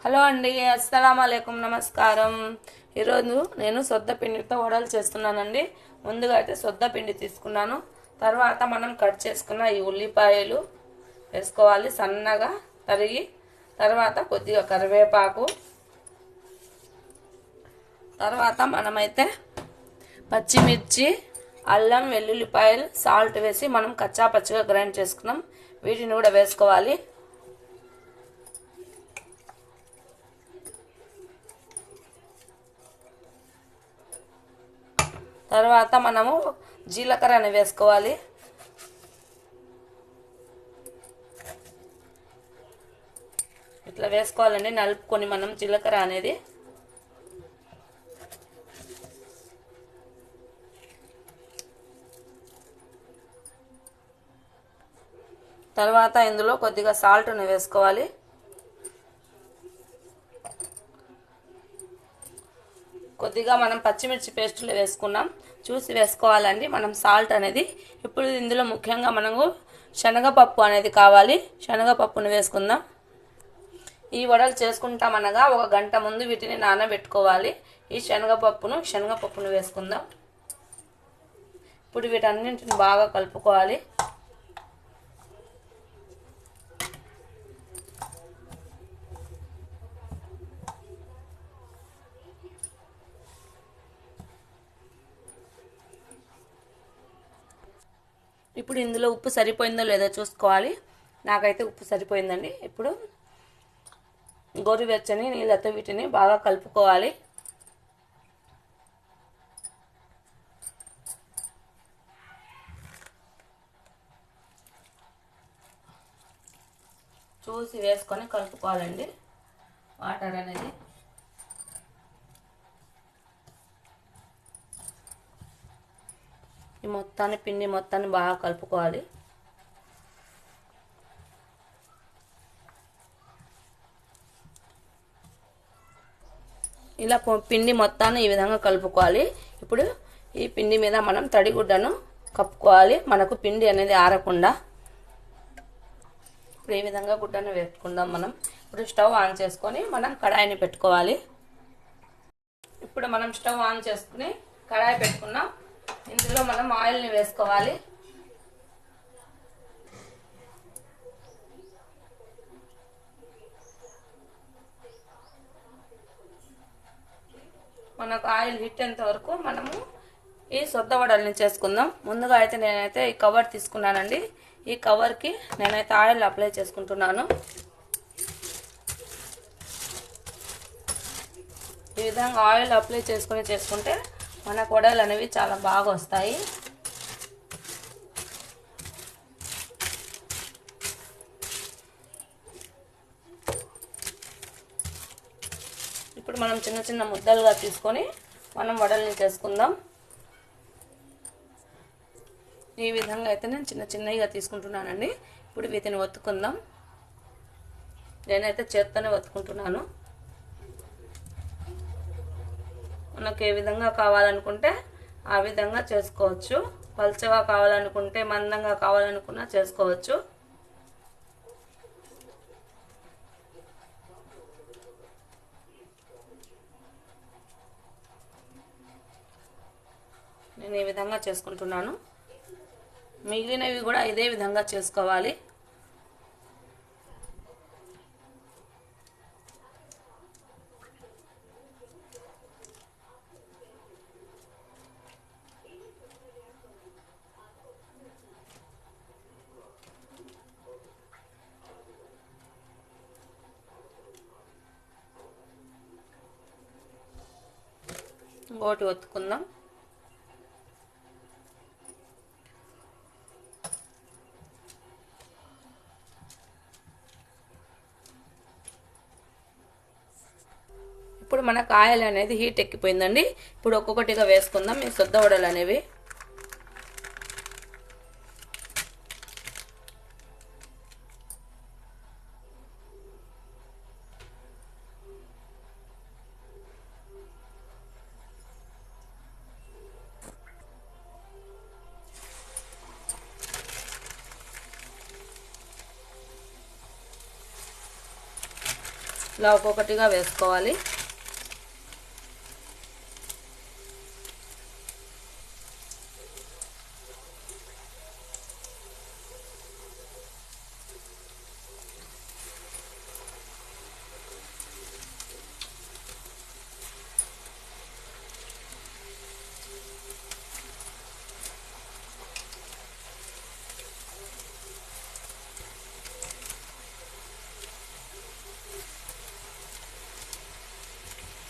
Hello అండి, అస్సలం అలైకుం, నమస్కారం. ఈరోజు నేను సొద్ద పిండితో వడలు చేస్తున్నానండి. ముందుగా అయితే సొద్ద పిండి తీసుకున్నాను. తర్వాత మనం కట్ చేసుకున్న ఈ ఉల్లిపాయలు వేసుకోవాలి సన్నగా తరిగి. తర్వాత కొద్దిగా కరివేపాకు. తర్వాత మనమైతే పచ్చిమిర్చి, అల్లం, వెల్లుల్లిపాయలు, సాల్ట్ వేసి మనం కచ్చా పచ్చిగా గ్రైండ్ చేసుకున్నాం. వీటిని కూడా వేసుకోవాలి. తర్వాత మనము జీలకర్రని వేసుకోవాలి. ఇట్లా వేసుకోవాలండి, నలుపుకొని మనం జీలకర్ర అనేది. తర్వాత ఇందులో కొద్దిగా సాల్ట్ని వేసుకోవాలి. కొద్దిగా మనం పచ్చిమిర్చి పేస్టులు వేసుకున్నాం, చూసి వేసుకోవాలండి మనం సాల్ట్ అనేది. ఇప్పుడు ఇందులో ముఖ్యంగా మనకు శనగపప్పు అనేది కావాలి. శనగపప్పును వేసుకుందాం. ఈ వడలు చేసుకుంటామనగా 1 గంట ముందు వీటిని నానబెట్టుకోవాలి. ఈ శనగపప్పును వేసుకుందాం. ఇప్పుడు వీటన్నింటిని బాగా కలుపుకోవాలి. ఇప్పుడు ఇందులో ఉప్పు సరిపోయిందో లేదో చూసుకోవాలి. నాకైతే ఉప్పు సరిపోయిందండి. ఇప్పుడు గోరువెచ్చని నీళ్ళతో వీటిని బాగా కలుపుకోవాలి. చూసి వేసుకొని కలుపుకోవాలండి వాటర్ అనేది. ఈ పిండి మొత్తాన్ని బాగా కలుపుకోవాలి. ఇలా పిండి మొత్తాన్ని ఈ విధంగా కలుపుకోవాలి. ఇప్పుడు ఈ పిండి మీద మనం తడిగుడ్డను కప్పుకోవాలి, మనకు పిండి అనేది ఆరకుండా. ఇప్పుడు ఈ విధంగా గుడ్డను వేసుకుందాం మనం. ఇప్పుడు స్టవ్ ఆన్ చేసుకొని మనం కడాయిని పెట్టుకోవాలి. ఇప్పుడు మనం స్టవ్ ఆన్ చేసుకుని కడాయి పెట్టుకున్నాం. ఇందులో మనం ఆయిల్ని వేసుకోవాలి. మనకు ఆయిల్ హీట్ అయ్యేంత వరకు మనము ఈ సొద్ద వడల్ని చేసుకుందాం. ముందుగా అయితే నేనైతే ఈ కవర్ తీసుకున్నానండి. ఈ కవర్కి నేనైతే ఆయిల్ అప్లై చేసుకుంటున్నాను. ఈ విధంగా ఆయిల్ అప్లై చేసుకుంటే మనకు వడలు అనేవి చాలా బాగా వస్తాయి. ఇప్పుడు మనం చిన్న చిన్న ముద్దలుగా తీసుకొని మనం వడల్ని చేసుకుందాం. ఈ విధంగా అయితే నేను చిన్నగా తీసుకుంటున్నానండి. ఇప్పుడు వీటిని ఒత్తుకుందాం. నేనైతే చేత్తోనే ఒత్తుకుంటున్నాను. మనకు ఏ విధంగా కావాలనుకుంటే ఆ విధంగా చేసుకోవచ్చు. పల్చగా కావాలనుకుంటే, మందంగా కావాలనుకున్నా చేసుకోవచ్చు. నేను ఈ విధంగా చేసుకుంటున్నాను. మిగిలినవి కూడా ఇదే విధంగా చేసుకోవాలి. ఇంకోటి ఒత్తుకుందాం. ఇప్పుడు మనకు ఆయిల్ అనేది హీట్ ఎక్కిపోయిందండి. ఇప్పుడు ఒక్కొక్కటిగా వేసుకుందాం ఈ సొద్ద వడలు అనేవి. ఇలా ఒక్కొక్కటిగా వేసుకోవాలి.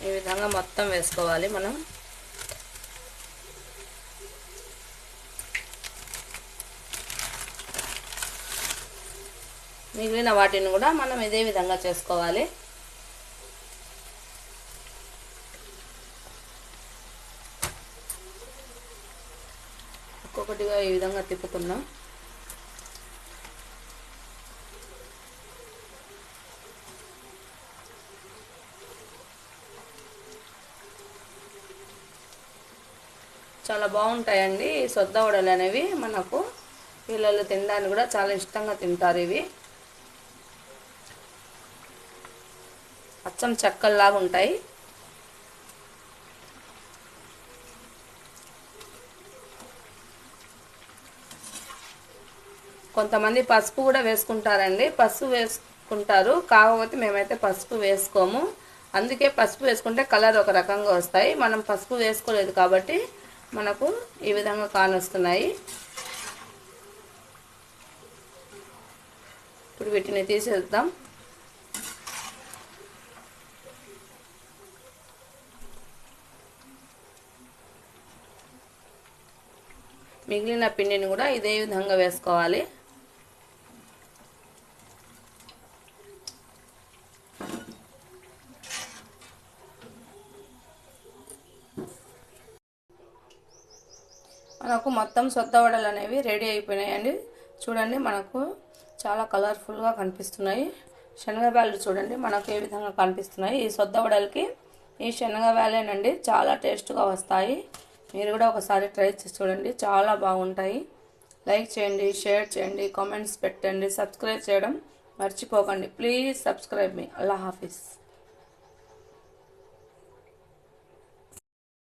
ఈ విధంగా మొత్తం వేసుకోవాలి మనం. మిగిలిన వాటిని కూడా మనం ఇదే విధంగా చేసుకోవాలి. ఒక్కొక్కటిగా ఈ విధంగా తిప్పుకుందాం. చాలా బాగుంటాయండి ఈ సొద్ద వడలు అనేవి. మనకు పిల్లలు తినడానికి కూడా చాలా ఇష్టంగా తింటారు. ఇవి అచ్చం చెక్కల్లాగా ఉంటాయి. కొంతమంది పసుపు కూడా వేసుకుంటారండి. పసుపు వేసుకుంటారు, కాకపోతే మేమైతే పసుపు వేసుకోము. అందుకే పసుపు వేసుకుంటే కలర్ ఒక రకంగా వస్తాయి. మనం పసుపు వేసుకోలేదు కాబట్టి మనకు ఈ విధంగా కానొస్తున్నాయి. ఇప్పుడు వీటిని తీసేద్దాం. మిగిలిన పిండిని కూడా ఇదే విధంగా వేసుకోవాలి. మనకు మొత్తం సొద్ద వడలు అనేవి రెడీ అయిపోయినాయండి. చూడండి, మనకు చాలా కలర్ఫుల్గా కనిపిస్తున్నాయి. శనగబ్యాళ్ళు చూడండి మనకు ఏ విధంగా కనిపిస్తున్నాయి. ఈ సొద్ద వడలకి ఈ శనగబ్యాళ్ళేనండి చాలా టేస్ట్గా వస్తాయి. మీరు కూడా ఒకసారి ట్రై చేసి చూడండి, చాలా బాగుంటాయి. లైక్ చేయండి, షేర్ చేయండి, కామెంట్స్ పెట్టండి, సబ్స్క్రైబ్ చేయడం మర్చిపోకండి. Please subscribe me. Allah Hafeez.